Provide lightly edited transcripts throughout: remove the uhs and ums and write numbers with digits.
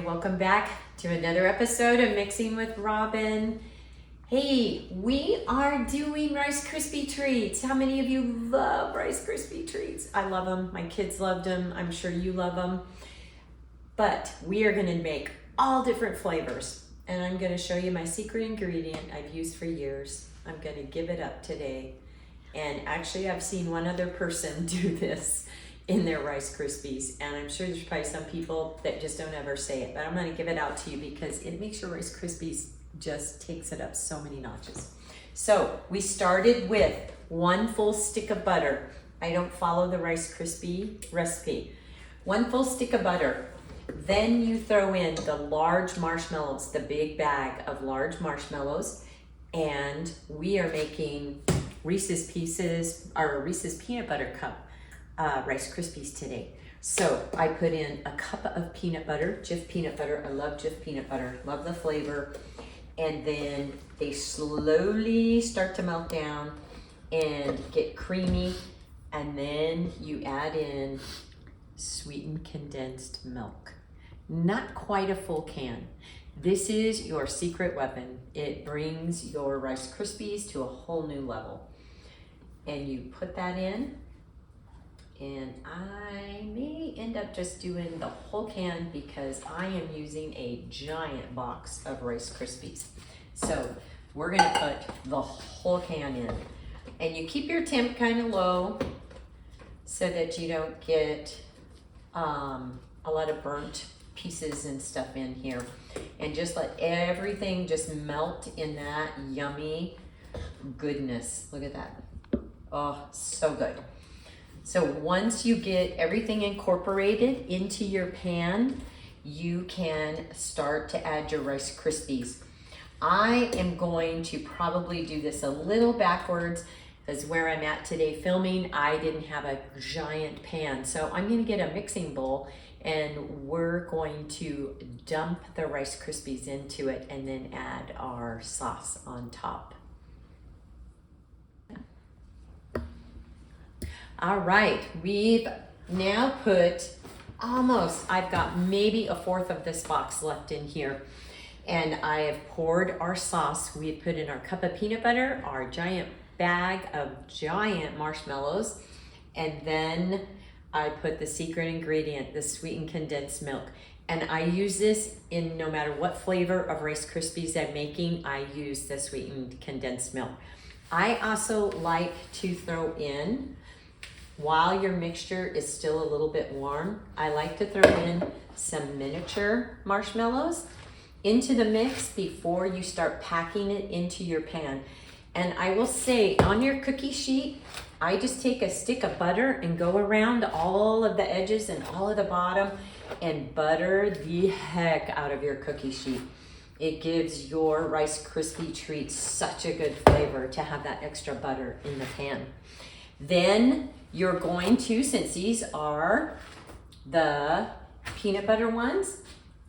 welcome back to another episode of Mixing with Robin. Hey, we are doing Rice Krispie treats. How many of you love Rice Krispie treats? I love them. My kids loved them. I'm sure you love them. But we are going to make all different flavors. And I'm going to show you my secret ingredient I've used for years. I'm going to give it up today. And actually, I've seen one other person do this in their Rice Krispies, and I'm sure there's probably some people that just don't ever say it, but I'm going to give it out to you because it makes your Rice Krispies, just takes it up so many notches. So we started with 1 full stick of butter. I don't follow the Rice Krispie recipe. 1 full stick of butter. Then you throw in the large marshmallows, the big bag of large marshmallows, and we are making Reese's Peanut Butter Cup Rice Krispies today. So I put in a cup of peanut butter, Jif Peanut Butter. I love Jif Peanut Butter, love the flavor. And then they slowly start to melt down and get creamy. And then you add in sweetened condensed milk. Not quite a full can. This is your secret weapon. It brings your Rice Krispies to a whole new level. And you put that in. And I may end up just doing the whole can because I am using a giant box of Rice Krispies. So we're gonna put the whole can in. And you keep your temp kind of low so that you don't get a lot of burnt pieces and stuff in here. And just let everything just melt in that yummy goodness. Look at that. Oh, so good. So once you get everything incorporated into your pan, you can start to add your Rice Krispies. I am going to probably do this a little backwards because where I'm at today filming, I didn't have a giant pan. So I'm gonna get a mixing bowl and we're going to dump the Rice Krispies into it and then add our sauce on top. All right, we've now put I've got maybe 1/4 of this box left in here. And I have poured our sauce. We put in our cup of peanut butter, our giant bag of giant marshmallows, and then I put the secret ingredient, the sweetened condensed milk. And I use this in no matter what flavor of Rice Krispies I'm making, I use the sweetened condensed milk. I also like to throw in, while your mixture is still a little bit warm, I like to throw in some miniature marshmallows into the mix before you start packing it into your pan. And I will say, on your cookie sheet, I just take a stick of butter and go around all of the edges and all of the bottom and butter the heck out of your cookie sheet. It gives your Rice Krispie treats such a good flavor to have that extra butter in the pan. Then you're going to, since these are the peanut butter ones,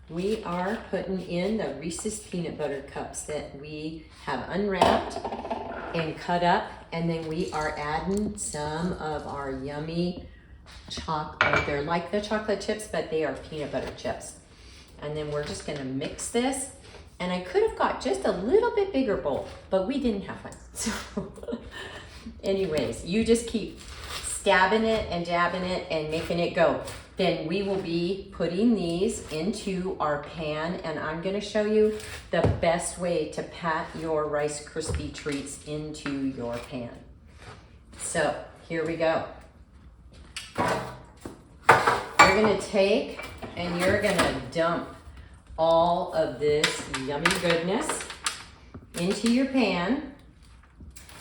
we are putting in the Reese's Peanut Butter Cups that we have unwrapped and cut up. And then we are adding some of our yummy chocolate. They're like the chocolate chips, but they are peanut butter chips. And then we're just gonna mix this. And I could have got just a little bit bigger bowl, but we didn't have one. So anyways, you just keep stabbing it and jabbing it and making it go. Then we will be putting these into our pan, and I'm gonna show you the best way to pat your Rice Krispie treats into your pan. So here we go. You're gonna take and you're gonna dump all of this yummy goodness into your pan,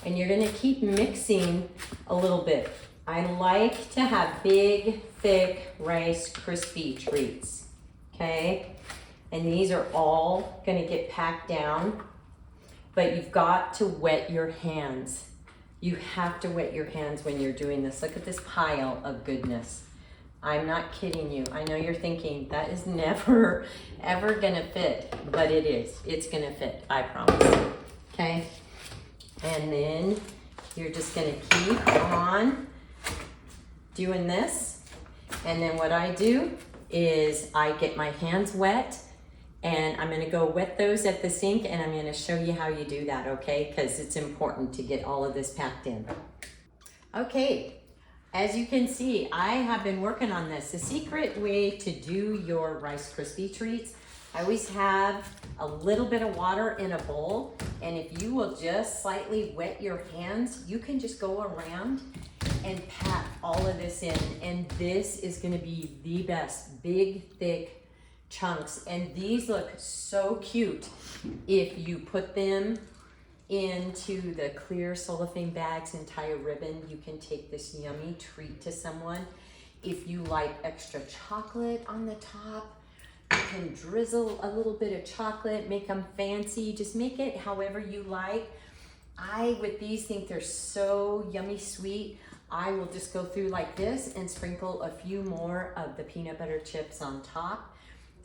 and you're gonna keep mixing a little bit. I like to have big, thick Rice Krispie treats, okay? And these are all gonna get packed down, but you've got to wet your hands. You have to wet your hands when you're doing this. Look at this pile of goodness. I'm not kidding you. I know you're thinking that is never, ever gonna fit, but it is. It's gonna fit, I promise, okay? And then you're just gonna keep on doing this. And then what I do is I get my hands wet, and I'm gonna go wet those at the sink, and I'm gonna show you how you do that, okay? Because it's important to get all of this packed in. Okay, as you can see, I have been working on this. The secret way to do your Rice Krispie treats, I always have a little bit of water in a bowl, and if you will just slightly wet your hands, you can just go around and pat all of this in, and this is gonna be the best, big, thick chunks. And these look so cute if you put them into the clear cellophane bags and tie a ribbon. You can take this yummy treat to someone. If you like extra chocolate on the top, you can drizzle a little bit of chocolate, make them fancy, just make it however you like. I, with these, think they're so yummy sweet. I will just go through like this and sprinkle a few more of the peanut butter chips on top.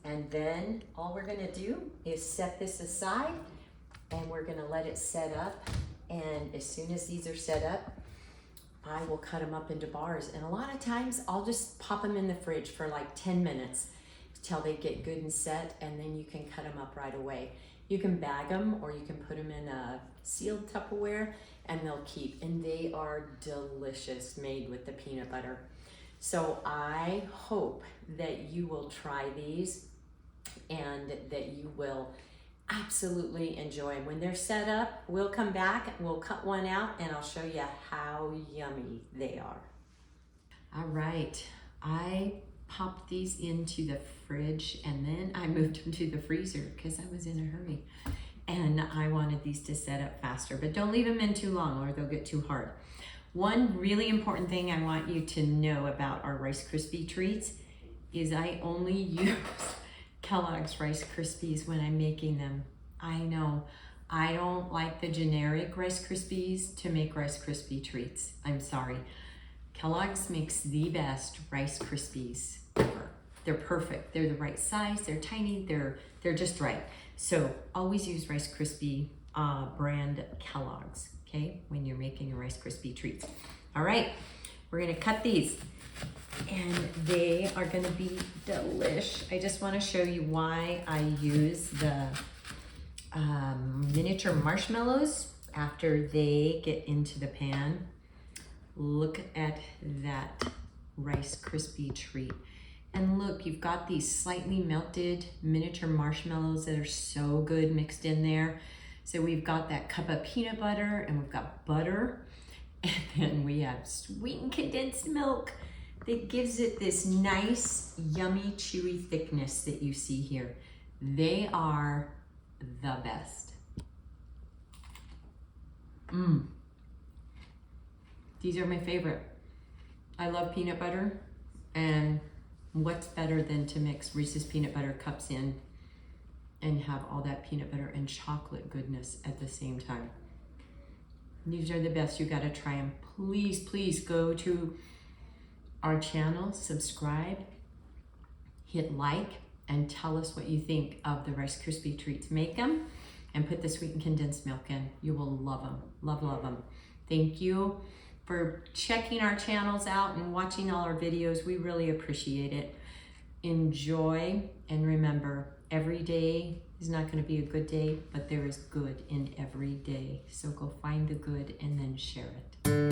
And then all we're gonna do is set this aside, and we're gonna let it set up. And as soon as these are set up, I will cut them up into bars. And a lot of times I'll just pop them in the fridge for like 10 minutes till they get good and set, and then you can cut them up right away. You can bag them, or you can put them in a sealed Tupperware, and they'll keep. And they are delicious, made with the peanut butter. So I hope that you will try these and that you will absolutely enjoy them. When they're set up, we'll come back, we'll cut one out, and I'll show you how yummy they are. All right, I popped these into the fridge, and then I moved them to the freezer because I was in a hurry and I wanted these to set up faster. But don't leave them in too long or they'll get too hard. One really important thing I want you to know about our Rice Krispie treats is I only use Kellogg's Rice Krispies when I'm making them. I know I don't like the generic Rice Krispies to make Rice Krispie treats. I'm sorry. Kellogg's makes the best Rice Krispies ever. They're perfect. They're the right size. They're tiny. They're just right. So always use Rice Krispie brand Kellogg's, okay, when you're making your Rice Krispie treats. All right, we're gonna cut these, and they are gonna be delish. I just wanna show you why I use the miniature marshmallows after they get into the pan. Look at that Rice Krispie treat. And look, you've got these slightly melted miniature marshmallows that are so good mixed in there. So we've got that cup of peanut butter, and we've got butter, and then we have sweetened condensed milk that gives it this nice, yummy, chewy thickness that you see here. They are the best. These are my favorite. I love peanut butter, and what's better than to mix Reese's Peanut Butter Cups in and have all that peanut butter and chocolate goodness at the same time. These are the best. You gotta try them. Please, please go to our channel, subscribe, hit like, and tell us what you think of the Rice Krispie treats. Make them and put the sweetened condensed milk in. You will love them. Love, love them. Thank you for checking our channels out and watching all our videos. We really appreciate it. Enjoy, and remember, every day is not going to be a good day, but there is good in every day. So go find the good and then share it.